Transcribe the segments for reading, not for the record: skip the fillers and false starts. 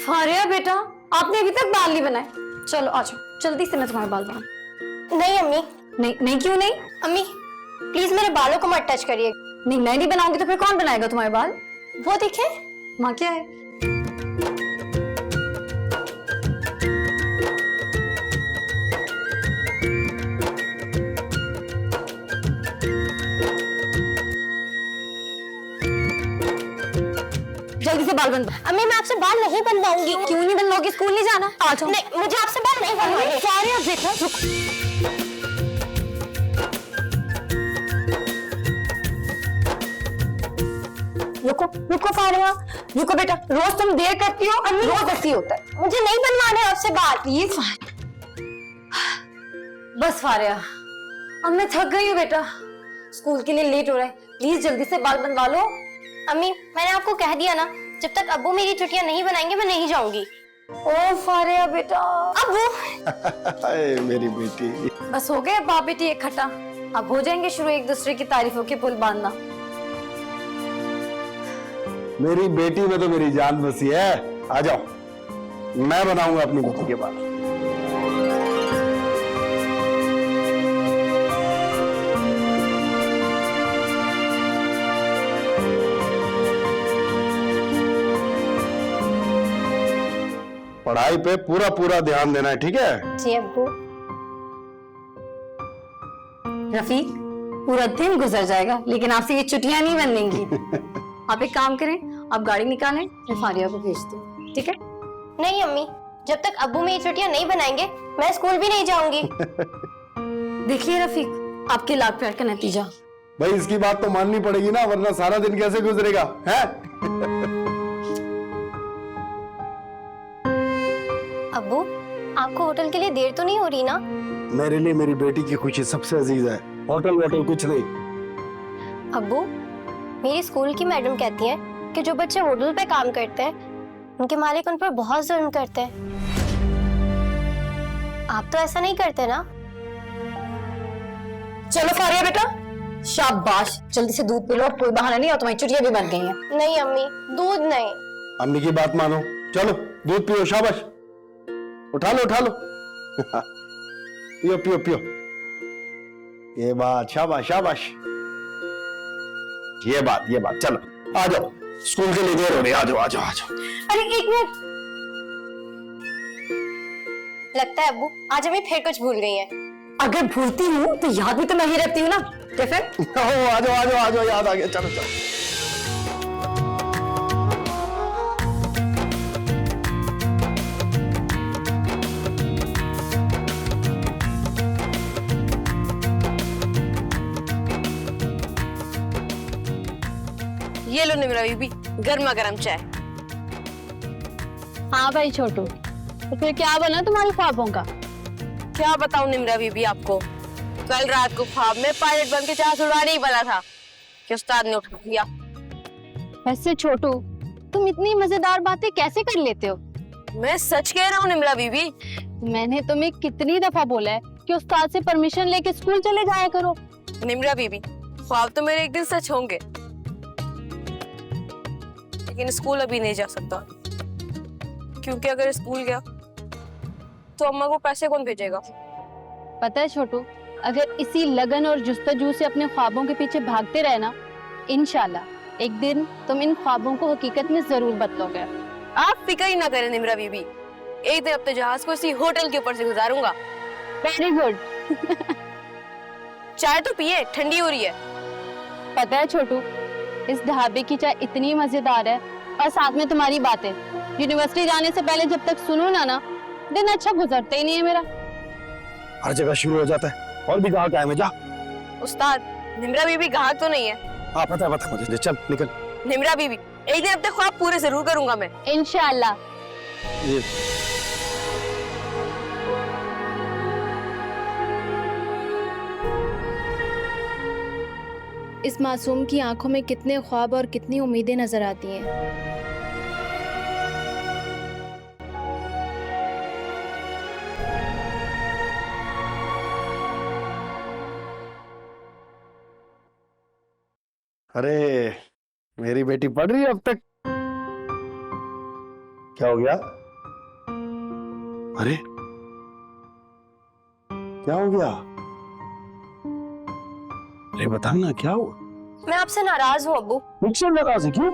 फारिया बेटा, आपने अभी तक बाल नहीं बनाए। चलो आ जाओ, जल्दी से मैं तुम्हारे बाल बनाऊं। नहीं अम्मी। नहीं नहीं, क्यों नहीं? अम्मी प्लीज मेरे बालों को मत टच करिए। नहीं, मैं नहीं बनाऊंगी तो फिर कौन बनाएगा तुम्हारे बाल? वो देखे। माँ क्या है? जल्दी से बाल बन। अम्मी मैं आपसे बाल नहीं बनवाऊंगी। क्यों नहीं बनवाओगी? स्कूल नहीं जाना? आ जाओ। नहीं, मुझे आपसे बाल नहीं बनवाने। फारिया बेटा रुको रुको फारिया, रुको बेटा। रोज तुम देर करती हो, रोज ऐसी होता है। मुझे नहीं बनवाने आपसे बाल। प्लीज बस फारिया, अब मैं थक गई हूँ बेटा। स्कूल के लिए लेट हो रहा है, प्लीज जल्दी से बाल बनवा लो। अम्मी मैंने आपको कह दिया ना, जब तक अब्बू मेरी छुट्टियां नहीं बनाएंगे मैं नहीं जाऊंगी। ओ फारिया बेटा। अब्बू मेरी बेटी। बस हो गए बाप बेटी इकट्ठा, अब हो जाएंगे शुरू एक दूसरे की तारीफों के पुल बांधना। मेरी बेटी में तो मेरी जान बसी है। आ जाओ, मैं बनाऊंगा अपनी बेटी के बाल। पढ़ाई पे पूरा पूरा ध्यान देना है, ठीक है? जी अब्बू। रफीक, पूरा दिन गुजर जाएगा लेकिन आपसे ये छुट्टियां नहीं बनेंगी। आप एक काम करें, आप गाड़ी निकालें, मैं फारिया को भेज दूं, ठीक है? नहीं अम्मी, जब तक अब्बू मेरी छुट्टियां नहीं बनाएंगे मैं स्कूल भी नहीं जाऊंगी। देखिए रफीक, आपके लाख प्यार का नतीजा। भाई इसकी बात तो माननी पड़ेगी ना, वरना सारा दिन कैसे गुजरेगा है? अब्बू आपको होटल के लिए देर तो नहीं हो रही ना? मेरे लिए मेरी बेटी की खुशी सबसे अजीज है, होटल वोटल कुछ नहीं। अब्बू मेरी स्कूल की मैडम कहती हैं कि जो बच्चे होटल पे काम करते हैं उनके मालिक उन पर बहुत जुल्म करते हैं। आप तो ऐसा नहीं करते ना? चलो फारिया बेटा, शाबाश, जल्दी से दूध पी लो, कोई बहाना नहीं और तुम्हारी छुट्टियां भी बन गई हैं। नहीं अम्मी, दूध नहीं। अम्मी की बात मानो, चलो दूध पियो, शाबाश, उठा लो उठा लो। पियो पियो पियो, ये बात, शाबाश शाबाश, ये बात। चलो आ जाओ, स्कूल के लिए देर हो रही है, आ जाओ आ जाओ आ जाओ। अरे एक मिनट, लगता है अब्बू आज अम्मी फिर कुछ भूल गई हैं। अगर भूलती हूँ तो याद भी तो मैं ही रखती हूँ ना। कैसे? आ जाओ आ जाओ आ जाओ, याद आ गया, चलो चलो। ये लो निम्रा बीबी, गर्मा गर्म चाय। हाँ भाई छोटू, तो फिर क्या बना तुम्हारे ख्वाबों का? क्या बताऊं निम्रा बीबी आपको, कल रात को ख्वाब में पायलट बन के जहाज उड़ाने ही वाला था कि उस्ताद ने उठा दिया। वैसे छोटू, तुम इतनी मजेदार बातें कैसे कर लेते हो? मैं सच कह रहा हूँ निम्रा बीबी। मैंने तुम्हें कितनी दफा बोला है कि उस्ताद से परमिशन लेके स्कूल चले जाया करो। निम्रा बीबी, ख्वाब तो मेरे एक दिन सच होंगे, लेकिन स्कूल अभी नहीं जा सकता, क्योंकि अगर स्कूल गया तो अम्मा को पैसे कौन भेजेगा? पता है छोटू, अगर इसी लगन और जुस्तजू से अपने ख्वाबों के पीछे भागते रहे ना, इंशाल्लाह एक दिन तुम इन ख्वाबों को हकीकत में जरूर बदलोगे। आप फिक्र ही ना करें निम्रा बीबी, एक दिन अपने जहाज को इसी होटल के ऊपर से गुजारूंगा। Very good. चाय तो पिए, ठंडी हो रही है। पता है छोटू, इस ढाबे की चाय इतनी मजेदार है, और साथ में तुम्हारी बातें, यूनिवर्सिटी जाने से पहले जब तक सुनो ना दिन अच्छा गुजरता ही नहीं है मेरा। हर जगह शुरू हो जाता है, और भी गाहक आए, मैं जा। उस्ताद, निम्रा बीबी गाहक तो नहीं है? हाँ पता है मुझे, चल निकल। निम्रा बीबी, एक दिन अपने ख्वाब पूरे जरूर करूंगा मैं, इंशाल्लाह। ये इस मासूम की आंखों में कितने ख्वाब और कितनी उम्मीदें नजर आती हैं। अरे मेरी बेटी पढ़ रही है अब तक। क्या हो गया? अरे क्या हो गया? अरे बता ना क्या हुआ? मैं आपसे नाराज हूँ अब्बू। मुझसे नाराज है क्यों?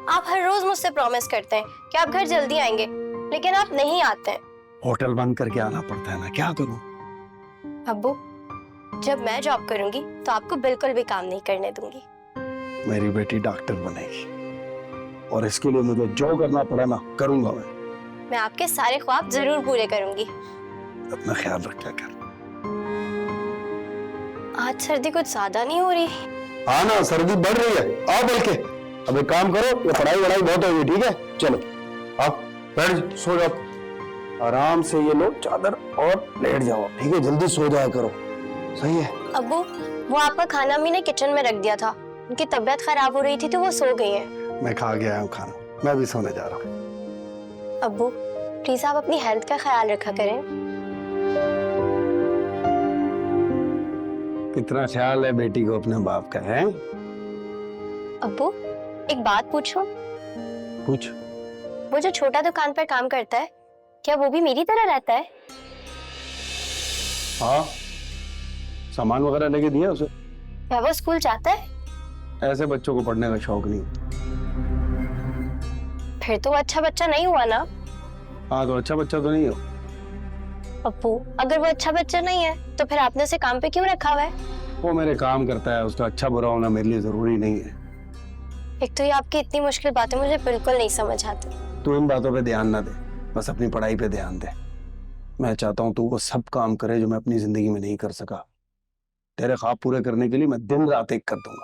आप हर रोज मुझसे प्रॉमिस करते हैं कि आप घर जल्दी आएंगे, लेकिन आप नहीं आते हैं। होटल बंद करके आना पड़ता है ना, क्या करूं? अब्बू, जब मैं जॉब करूंगी तो आपको बिल्कुल भी काम नहीं करने दूंगी। मेरी बेटी डॉक्टर बनेगी और इसके लिए मुझे जो करना पड़ा ना करूंगा मैं आपके सारे ख्वाब जरूर पूरे करूंगी। अपना ख्याल रखा कर। आज सर्दी कुछ ज्यादा नहीं हो रही? हाँ ना, सर्दी बढ़ रही है। आओ बल्कि अब एक काम करो, ये पढ़ाई वढ़ाई बहुत होगी, ठीक है? चलो आओ बैठ सो जाओ आराम से, ये लो चादर और लेट जाओ, ठीक है? जल्दी सो जाया करो, सही है? अब्बू, वो आपका खाना मैंने किचन में रख दिया था, उनकी तबीयत खराब हो रही थी तो वो सो गई हैं। मैं खा गया हूँ खाना, मैं भी सोने जा रहा हूँ। अब्बू प्लीज आप अपनी हेल्थ का ख्याल रखा करें। कितना ख्याल है बेटी को अपने बाप का, है? अब्बू एक बात पूछूं? पूछ। वो जो छोटा दुकान पर काम करता है, क्या वो भी मेरी तरह रहता है? हाँ, सामान वगैरह लेके दिया उसे। क्या वो स्कूल जाता है? ऐसे बच्चों को पढ़ने का शौक नहीं। फिर तो वो अच्छा बच्चा नहीं हुआ ना? हाँ तो अच्छा बच्चा तो नहीं हो। अब्बू अगर वो अच्छा बच्चा नहीं है तो फिर आपने उसे काम पे क्यों रखा हुआ है? वो मेरे काम करता है, उसका अच्छा बुरा होना मेरे लिए जरूरी नहीं है। एक तो ये आपकी इतनी मुश्किल बातें मुझे बिल्कुल नहीं समझ आती। तू इन बातों पे ध्यान ना दे, बस अपनी पढ़ाई पे ध्यान दे। मैं चाहता हूँ तू वो सब काम करे जो मैं अपनी जिंदगी में नहीं कर सका। तेरे ख्वाब पूरे करने के लिए मैं दिन रात एक कर दूंगा।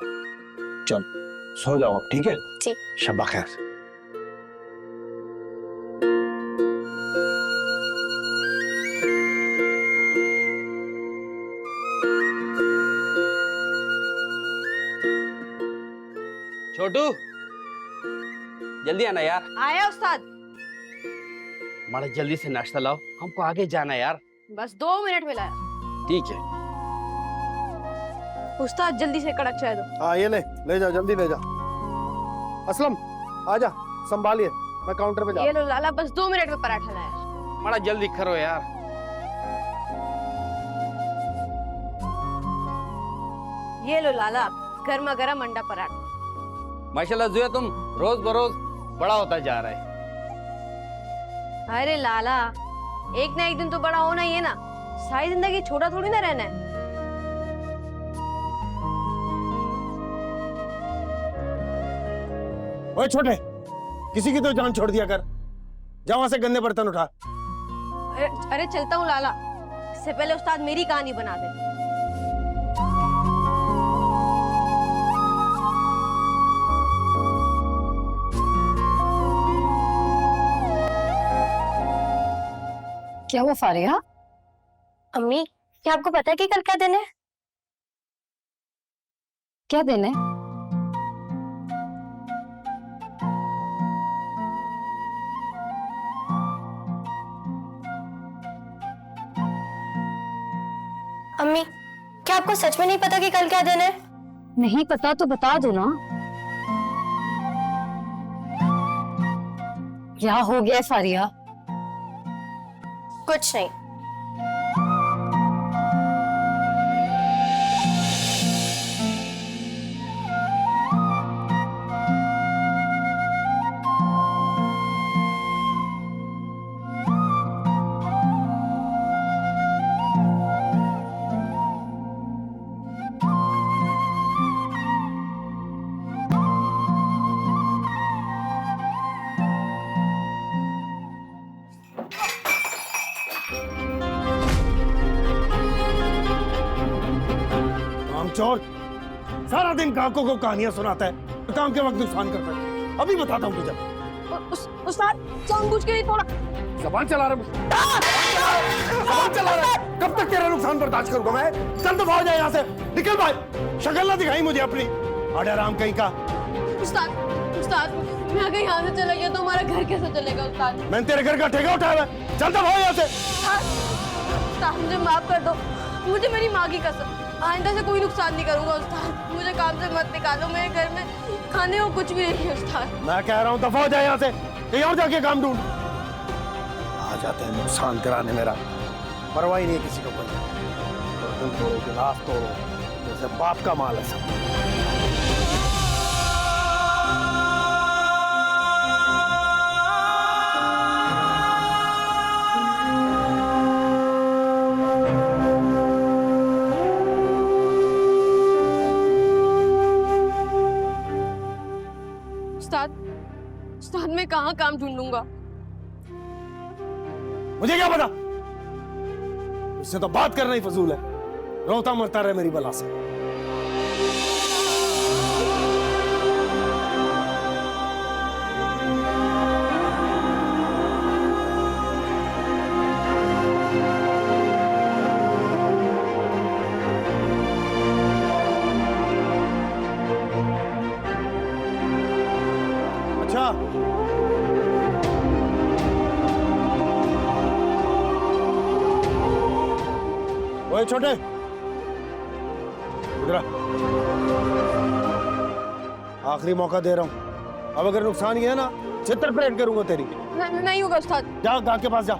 चल सो जाओ, ठीक है? जी। शब्बा खैर। छोटू जल्दी आना यार। आया उस्ताद। माड़ा जल्दी से नाश्ता लाओ, हमको आगे जाना है यार। बस 2 मिनट में लाया। ठीक है। उस्ताद जल्दी से कड़क चाय दो। हाँ ये ले जा, जल्दी ले जा। असलम आजा, संभालिए, मैं काउंटर पे जा। ये लो लाला, बस 2 मिनट में पराठा लाया। माड़ा जल्दी करो यार। ये लो लाला, गर्मा गर्म अंडा पराठा। माशाल्लाह जुया, तुम रोज बरोज बड़ा होता जा रहा है। अरे लाला, एक ना एक दिन तो बड़ा होना ही है ना, सारी जिंदगी छोटा थोड़ी ना रहना है। ओए छोटे, किसी की तो जान छोड़ दिया कर। जा वहां से गंदे बर्तन उठा। अरे चलता हूँ लाला, इससे पहले उस्ताद मेरी कहानी बना दे। क्या हुआ फारिया? अम्मी, क्या आपको पता है कि कल क्या दिन है? क्या दिन है? अम्मी, क्या आपको सच में नहीं पता कि कल क्या दिन है? नहीं पता तो बता दो ना। क्या हो गया फारिया? कुछ नहीं। चोर सारा दिन काकों को कहानियां सुनाता है, काम के वक्त नुकसान करता है। अभी बताता हूँ तुझे। उस्ताद जानबूझ के नहीं, थोड़ा जबान चला रहा जबान चला रहा है। कब तक तेरा नुकसान बर्दाश्त करूंगा मैं? चल दफा हो जाए यहाँ से, निकल भाई। शक्ल ना दिखाई मुझे अपनी, आड़े आराम कहीं का। उस्ताद मैं अगर यहाँ से चला गया तो हमारा घर कैसे चलेगा उस्ताद? मैंने तेरे घर का ठेका उठाया है, चल दफा हो यहाँ से। उस्ताद मुझे माफ कर दो, मुझे मेरी माँ की कसम, आइंदा से कोई नुकसान नहीं करूंगा उस्ताद। मुझे काम से मत निकालो, मेरे घर में खाने को कुछ भी नहीं है उस्ताद। मैं कह रहा हूँ दफा हो जाए यहाँ से, कहीं और जाके काम ढूंढ। आ जाते हैं नुकसान कराने, मेरा परवाह ही नहीं है किसी को कोई। दिल तोड़ो, गिलास तोड़ो, जैसे बाप का माल है सब। उस्ताद मैं कहाँ काम ढूंढूंगा? मुझे क्या पता, इससे तो बात करना ही फजूल है। रोता मरता रहे मेरी बला से। अच्छा, ओए छोटे, इधर आ। आखिरी मौका दे रहा हूं, अब अगर नुकसान किया ना, चित्तर परेड करूंगा तेरी। नहीं होगा उस्ताद। जा गाहक के पास जा।